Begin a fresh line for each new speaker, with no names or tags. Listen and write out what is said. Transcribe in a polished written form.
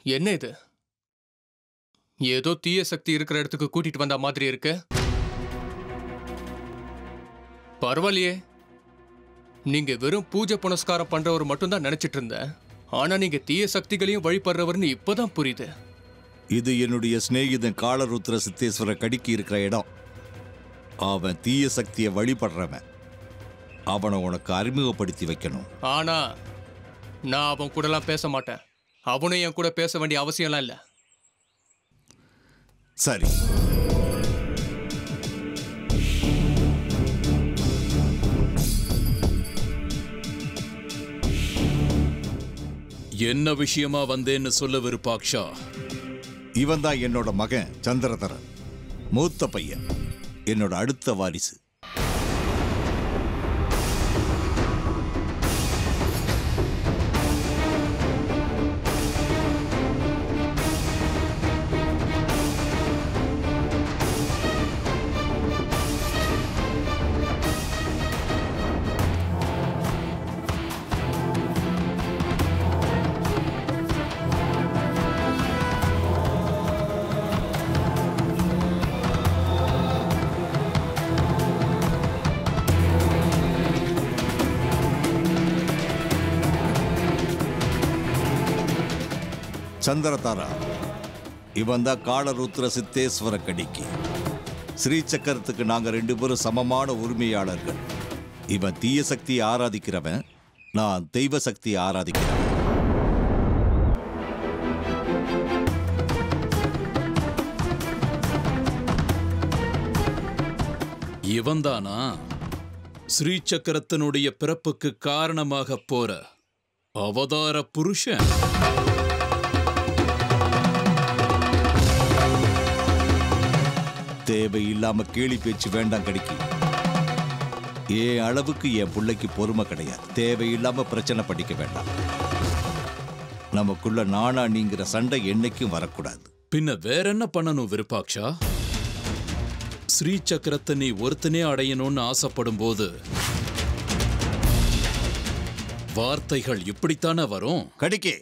என்ன இது? ஏதோ தீய சக்தி இருக்கிற இடத்துக்கு கூட்டிட்டு வந்த மாதிரி இருக்கு. பரவாயில்லையே, நீங்க வெறும் பூஜை புனஸ்காரம் பண்றவர் மட்டும்தான் நினைச்சிட்டு இருந்த. ஆனா நீங்க தீய சக்திகளையும் வழிபடுறவர்னு இப்பதான் புரியுது.
இது என்னுடைய சிநேகிதன் காலருத்ர சித்தேஸ்வர கடிக்கு இருக்கிற இடம். அவன் தீய சக்தியை வழிபடுறவன். அவனை உனக்கு அறிமுகப்படுத்தி வைக்கணும்.
ஆனா நான் அவன் கூடலாம் பேச மாட்டேன். அவனும் என் கூட பேச வேண்டிய அவசியம்லாம் இல்லை.
சரி,
என்ன விஷயமா வந்தேன்னு சொல்ல விருப்பாக்ஷா?
இவன் தான் என்னோட மகன் சந்திரதரன், மூத்த பையன், என்னோட அடுத்த வாரிசு. சந்திரதாரா, இவன் தான் காலருத்ர சித்தேஸ்வர கடிக்கு. ஸ்ரீ சக்கரத்துக்கு நாங்க 2 பேரும் சமமான உரிமையாளர்கள். இவன் தீய சக்தியை ஆராதிக்கிறவன், நான் தெய்வ சக்தியை ஆராதிக்கிறவன்.
இவன்தானா ஸ்ரீ சக்கரத்தினுடைய பிறப்புக்கு காரணமாக போற அவதார புருஷன்?
தேவையில்லாம கேலி பேச்சு வேண்டாம் கடிக்கு. ஏன் அளவுக்கு என் பிள்ளைக்கு பொறுமை கிடையாது. தேவையில்லாம பிரச்சனை படிக்க வேண்டாம். நமக்குள்ள நானா நீங்கிற சண்டை என்னைக்கும் வரக்கூடாது.
பின்ன வேற என்ன பண்ணணும் விருப்பாக்ஷா? ஸ்ரீ சக்கரத்தை நீ ஒருத்தனே அடையணும்னு ஆசைப்படும் போது வார்த்தைகள் இப்படித்தானே வரும்.
கடிக்கே,